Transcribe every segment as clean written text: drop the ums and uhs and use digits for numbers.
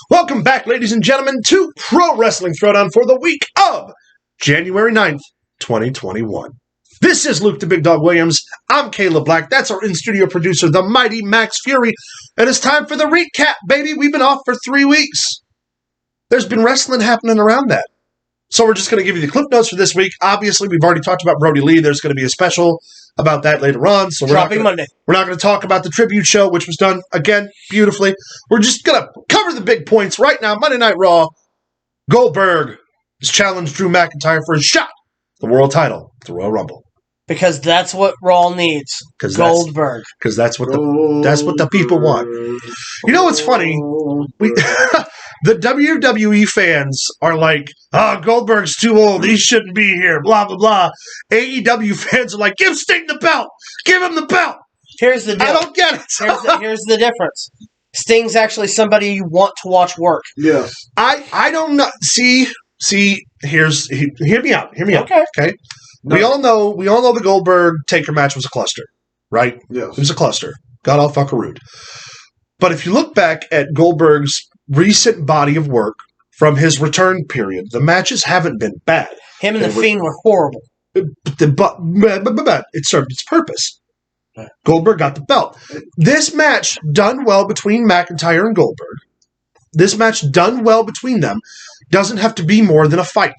Welcome back, ladies and gentlemen, to Pro Wrestling Throwdown for the week of January 9th, 2021. This is Luke the Big Dog Williams. I'm Caleb Black. That's our in-studio producer, the mighty Max Fury. And it's time for the recap, baby. We've been off for 3 weeks. There's been wrestling happening around that. So we're just going to give you the clip notes for this week. Obviously, we've already talked about Brody Lee. There's going to be a special about that later on. So Monday. We're not going to talk about the tribute show, which was done, again, beautifully. We're just going to cover the big points right now. Monday Night Raw, Goldberg has challenged Drew McIntyre for a shot at the world title at the Royal Rumble. Because that's what Raw needs. Goldberg. Because that's what the people want. You know what's funny? The WWE fans are like, Goldberg's too old. He shouldn't be here. Blah, blah, blah. AEW fans are like, give Sting the belt. Give him the belt. Here's the deal. I don't get it. Here's the difference. Sting's actually somebody you want to watch work. Yeah. I don't know. See, hear me out. Okay. No. We all know the Goldberg-Taker match was a cluster, right? Yes. It was a cluster. God all fuckarooed. But if you look back at Goldberg's recent body of work from his return period, the matches haven't been bad. Him and The Fiend were horrible. But it served its purpose. Goldberg got the belt. This match done well between McIntyre and Goldberg. This match done well between them doesn't have to be more than a fight.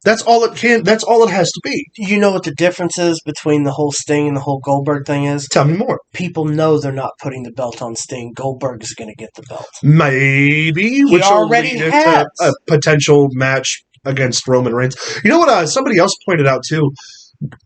That's all it can. That's all it has to be. You know what the difference is between the whole Sting and the whole Goldberg thing is? Tell me more. People know they're not putting the belt on Sting. Goldberg is going to get the belt. Maybe, which already will lead has into a potential match against Roman Reigns. You know what? Somebody else pointed out too.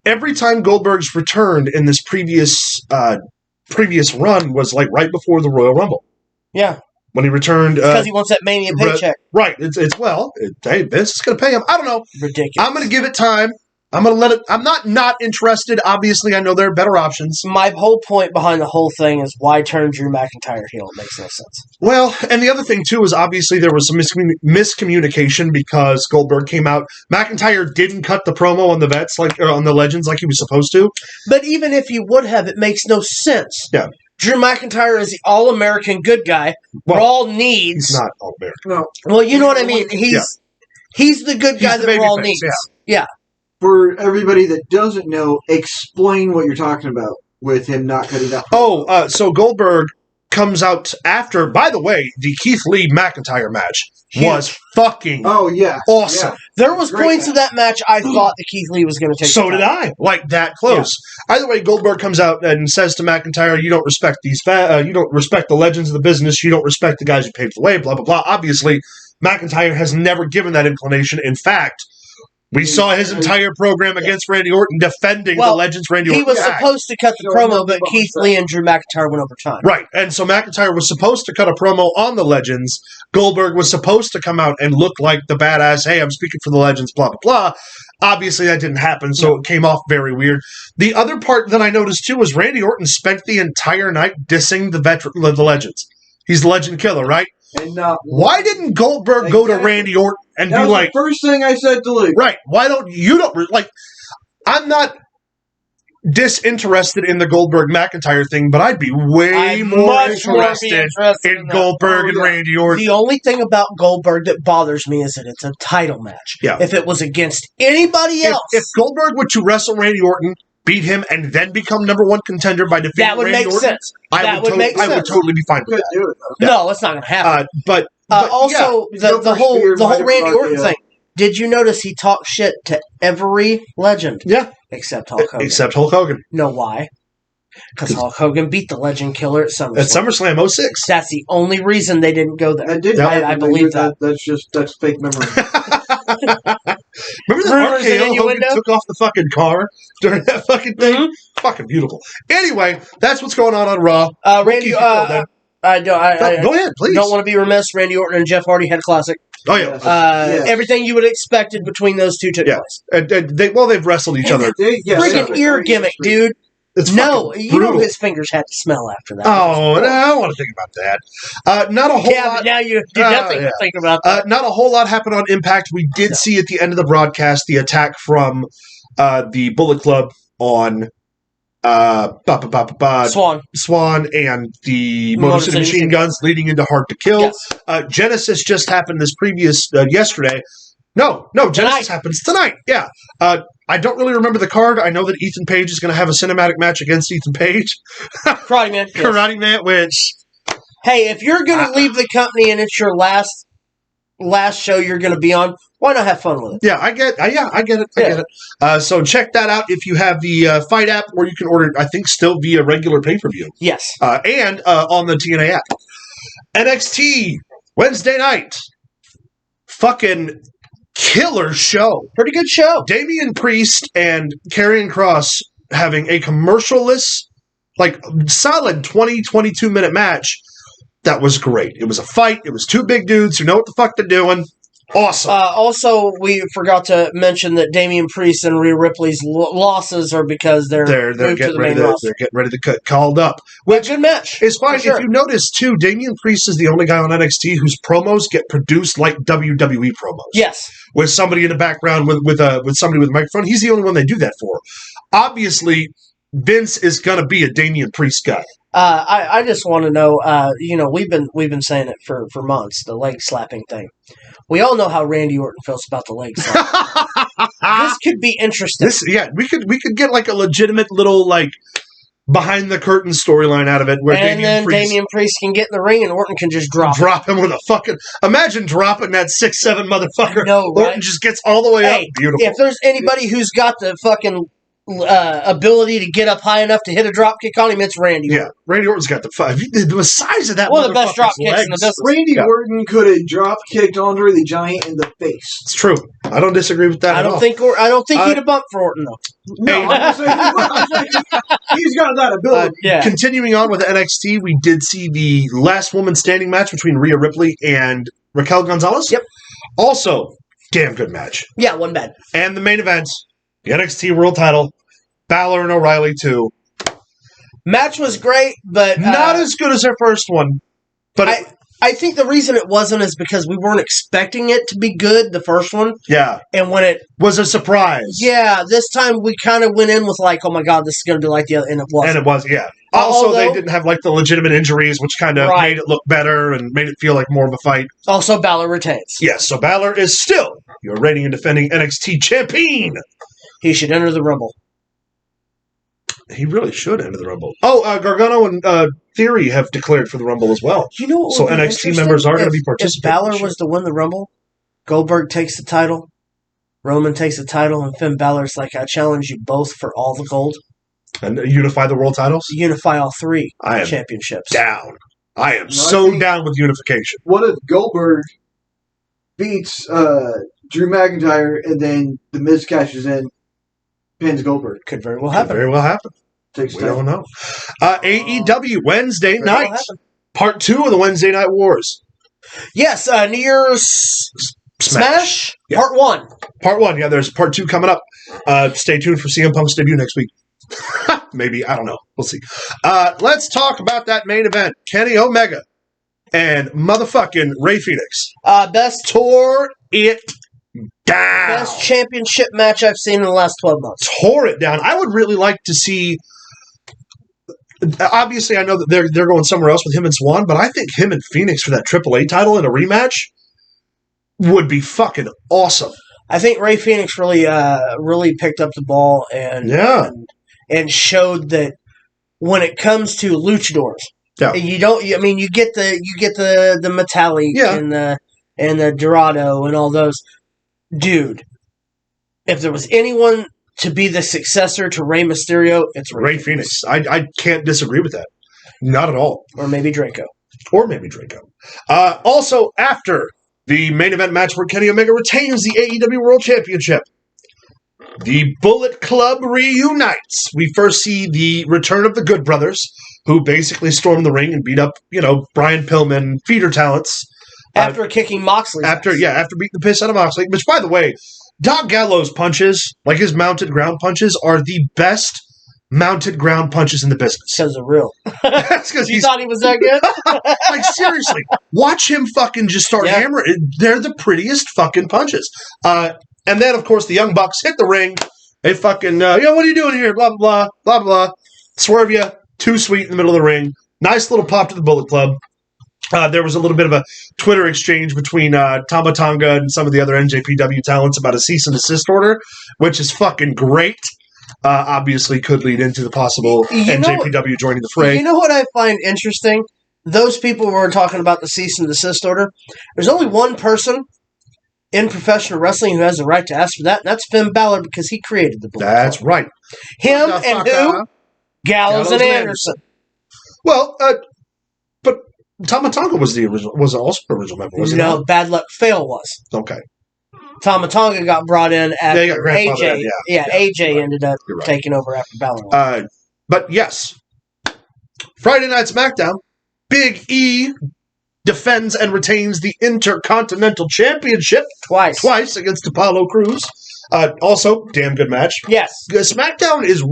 Every time Goldberg's returned in this previous run was like right before the Royal Rumble. Yeah. When he returned, because he wants that Mania paycheck. Right. Hey, Vince is going to pay him. I don't know. Ridiculous. I'm going to give it time. I'm going to let it. I'm not interested. Obviously, I know there are better options. My whole point behind the whole thing is why turn Drew McIntyre heel? It makes no sense. Well, and the other thing too is obviously there was some miscommunication because Goldberg came out. McIntyre didn't cut the promo on the vets on the legends like he was supposed to. But even if he would have, it makes no sense. Yeah. Drew McIntyre is the all-American good guy. Well, Raw needs. He's not all-American. No. Well, you know what I mean. He's the good guy that Raw needs. Yeah. For everybody that doesn't know, explain what you're talking about with him not cutting out. So Goldberg comes out after. By the way, the Keith Lee McIntyre match was fucking awesome. Yeah. There was points of that match I thought that Keith Lee was going to take. So did I. Like that close. Yeah. Either way, Goldberg comes out and says to McIntyre, "You don't respect these. You don't respect the legends of the business. You don't respect the guys who paved the way." Blah blah blah. Obviously, McIntyre has never given that inclination. In fact, we saw his entire program against Randy Orton defending the legends Randy Orton. He was supposed to cut the promo, but Keith Lee and Drew McIntyre went over time. Right, and so McIntyre was supposed to cut a promo on the legends. Goldberg was supposed to come out and look like the badass, hey, I'm speaking for the legends, blah, blah, blah. Obviously, that didn't happen, so it came off very weird. The other part that I noticed, too, was Randy Orton spent the entire night dissing the legends. He's the legend killer, right? And why didn't Goldberg go to Randy Orton and be like... the first thing I said to Luke. Right. Why don't... I'm not disinterested in the Goldberg-McIntyre thing, but I'd be way more interested in Goldberg and Randy Orton. The only thing about Goldberg that bothers me is that it's a title match. Yeah. If it was against anybody else... If Goldberg were to wrestle Randy Orton, beat him, and then become number one contender by defeating Randy Orton... That would make sense. I would totally be fine with that. No, that's not going to happen. But also, the whole Randy Orton thing. Did you notice he talked shit to every legend? Yeah. Except Hulk Hogan. No, why? Because Hulk Hogan beat the Legend Killer at SummerSlam. At SummerSlam 06. That's the only reason they didn't go there. I believe that. That's fake memory. Remember that RKO Hogan took off the fucking car during that fucking thing? Mm-hmm. Fucking beautiful. Anyway, that's what's going on Raw. Randy, go ahead, please. Don't want to be remiss. Randy Orton and Jeff Hardy had a classic. Oh, yeah. Everything you would have expected between those two took place. And they've wrestled each other. Freaking ear gimmick, dude. You know his fingers had to smell after that. Oh, no, I don't want to think about that. Not a whole lot. Yeah, but now you do nothing to think about that. Not a whole lot happened on Impact. We did see at the end of the broadcast the attack from the Bullet Club on Swan, and the Motor City Machine Guns leading into Hard to Kill. Yes. Genesis just happened this previous yesterday. No, Genesis happens tonight. Yeah. I don't really remember the card. I know that Ethan Page is going to have a cinematic match against Ethan Page. Karate Man. Yes. Karate Man, which... Hey, if you're going to leave the company and it's your last show you're going to be on, why not have fun with it? Yeah, I get it. So check that out if you have the Fight app, or you can order it, I think, still via regular pay-per-view. Yes. And on the TNA app. NXT, Wednesday night. Fucking killer show. Pretty good show. Damian Priest and Karrion Kross having a commercial-less, solid 20, 22-minute match. That was great. It was a fight. It was two big dudes who know what the fuck they're doing. Awesome. Also, we forgot to mention that Damian Priest and Rhea Ripley's losses are because they're getting ready to get called up. Which good match. It's fine. Sure. If you notice, too, Damian Priest is the only guy on NXT whose promos get produced like WWE promos. Yes. With somebody in the background with somebody with a microphone. He's the only one they do that for. Obviously, Vince is going to be a Damian Priest guy. I just want to know, we've been saying it for months, the leg slapping thing. We all know how Randy Orton feels about the leg slap. This could be interesting. We could get a legitimate little behind the curtain storyline out of it, where Damian Priest can get in the ring and Orton can just drop him with a fucking. Imagine dropping that 6'7" motherfucker. No, right? Orton just gets all the way up. Beautiful. If there's anybody who's got the fucking ability to get up high enough to hit a drop kick on him, it's Randy. Yeah, Randy Orton's got the size of that. One of the best drop kicks in the business. Randy Orton could have drop kicked Andre the Giant in the face. It's true. I don't disagree with that. I don't think he'd have bumped for Orton though. No, I'm saying he's got that ability. Continuing on with NXT, we did see the last woman standing match between Rhea Ripley and Raquel Gonzalez. Yep. Also, damn good match. Yeah, wasn't bad. And the main event, the NXT World Title. Balor and O'Reilly, too. Match was great, but... not as good as their first one. But I think the reason it wasn't is because we weren't expecting it to be good, the first one. Yeah. And when it... was a surprise. Yeah, this time we kind of went in with oh my god, this is going to be like the other... And it was. And it was, yeah. Also, they didn't have the legitimate injuries, which kind of made it look better and made it feel like more of a fight. Also, Balor retains. Yes, so Balor is still your reigning and defending NXT champion. He should enter the Rumble. He really should enter the Rumble. Oh, Gargano and Theory have declared for the Rumble as well. You know what so NXT members are going to be participating. If Balor was to win the Rumble, Goldberg takes the title, Roman takes the title, and Finn Balor's I challenge you both for all the gold. And unify the world titles? Unify all three championships. Down. I am down with unification. What if Goldberg beats Drew McIntyre and then The Miz cashes in, pins Goldberg? Could very well happen. We don't know. AEW Wednesday night. Part 2 of the Wednesday Night Wars. Yes, New Year's Smash? Yeah. Part 1. Part 1, yeah, there's part 2 coming up. Stay tuned for CM Punk's debut next week. Maybe, I don't know. We'll see. Let's talk about that main event. Kenny Omega and motherfucking Rey Fenix. Tore it down. Best championship match I've seen in the last 12 months. Tore it down. I would really like to see... Obviously, I know that they're going somewhere else with him and Swan, but I think him and Phoenix for that AAA title in a rematch would be fucking awesome. I think Rey Fenix really picked up the ball and showed that when it comes to luchadors, you get the Metallic and the Dorado and all those. Dude, if there was anyone to be the successor to Rey Mysterio, it's Rey Fenix. I can't disagree with that. Not at all. Or maybe Draco. Also, after the main event match where Kenny Omega retains the AEW World Championship, the Bullet Club reunites. We first see the return of the Good Brothers, who basically stormed the ring and beat up, Brian Pillman, feeder talents. After kicking Moxley. After beating the piss out of Moxley. Which, by the way, Doc Gallows' punches, his mounted ground punches, are the best mounted ground punches in the business. Because they're real. That's because you thought he was that good? Seriously. Watch him fucking just start hammering. They're the prettiest fucking punches. And then, of course, the Young Bucks hit the ring. They fucking, what are you doing here? Blah, blah, blah, blah, blah. swerve you, too sweet in the middle of the ring. Nice little pop to the Bullet Club. There was a little bit of a Twitter exchange between Tama Tonga and some of the other NJPW talents about a cease and desist order, which is fucking great. Obviously could lead into the possible NJPW joining the fray. You know what I find interesting? Those people who were talking about the cease and desist order, there's only one person in professional wrestling who has the right to ask for that, and that's Finn Balor because he created the Bullet That's Club. right. Him and who? Gallows and Anderson. Well, but Tama Tonga was also the original member, was he? No, Bad Luck Fail was. Okay. Tama Tonga got brought in after AJ. AJ ended up taking over after Balor. But yes, Friday Night SmackDown, Big E defends and retains the Intercontinental Championship twice against Apollo Crews. Also, damn good match. Yes. SmackDown is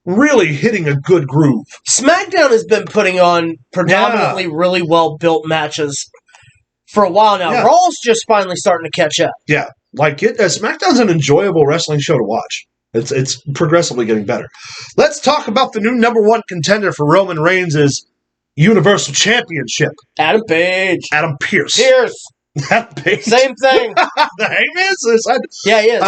really hitting a good groove. SmackDown has been putting on predominantly really well-built matches for a while now. Yeah. Raw's just finally starting to catch up. Yeah, SmackDown's an enjoyable wrestling show to watch. It's progressively getting better. Let's talk about the new number one contender for Roman Reigns' Universal Championship. Adam Page. Adam Pearce. Adam Page. Same thing. The Hangman's? Yeah, he is.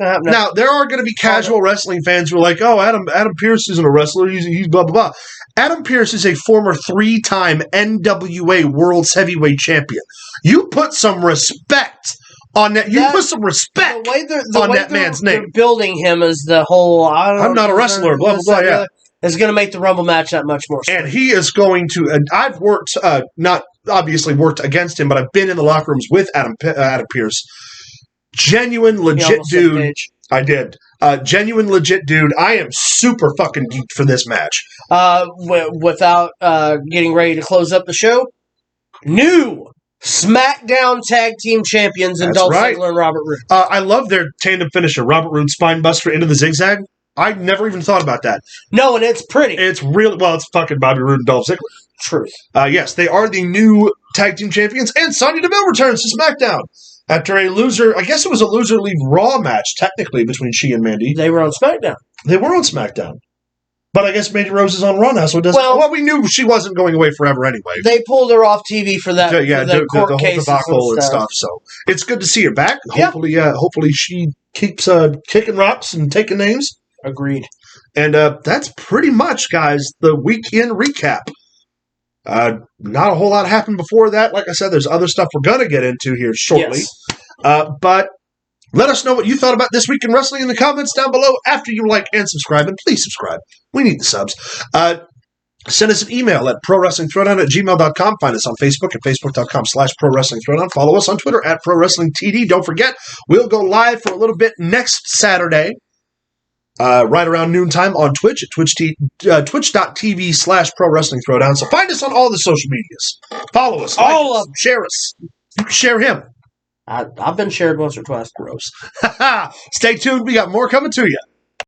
Now, there are going to be casual wrestling fans who are like, oh, Adam Pearce isn't a wrestler. He's blah, blah, blah. Adam Pearce is a former 3-time NWA World's Heavyweight Champion. You put some respect on that. You put some respect on that man's name. They're building him as the whole, I'm not a wrestler, blah, blah, blah, yeah. Is going to make the Rumble match that much more special. And he is going to, and I've worked, not obviously worked against him, but I've been in the locker rooms with Adam Pearce. Genuine, legit dude. I did. Genuine, legit dude. I am super fucking geeked for this match. Without getting ready to close up the show, new SmackDown Tag Team Champions in Dolph Ziggler and Robert Roode. I love their tandem finisher, Robert Roode Spinebuster into the zigzag. I never even thought about that. No, and it's pretty. It's really, it's fucking Bobby Roode and Dolph Ziggler. Truth. Yes, they are the new tag team champions, and Sonya Deville returns to SmackDown after a loser, I guess it was a loser leave Raw match, technically, between she and Mandy. They were on SmackDown. But I guess Mandy Rose is on Raw now, so it doesn't. Well, we knew she wasn't going away forever anyway. They pulled her off TV for that. The court whole cases debacle and stuff. So it's good to see her back. Yeah. Hopefully she keeps kicking rocks and taking names. Agreed. And that's pretty much, guys, the weekend recap. Not a whole lot happened before that. Like I said, there's other stuff we're going to get into here shortly. Yes. But let us know what you thought about This Week in Wrestling in the comments down below after you like and subscribe. And please subscribe. We need the subs. Send us an email at prowrestlingthrowdown@gmail.com. Find us on Facebook at facebook.com/prowrestlingthrowdown. Follow us on Twitter at prowrestlingtd. Don't forget, we'll go live for a little bit next Saturday. Right around noontime on Twitch at twitch.tv/prowrestlingthrowdown. So find us on all the social medias. Follow us. All of them. Share us. You can share him. I've been shared once or twice. Gross. Stay tuned. We got more coming to you.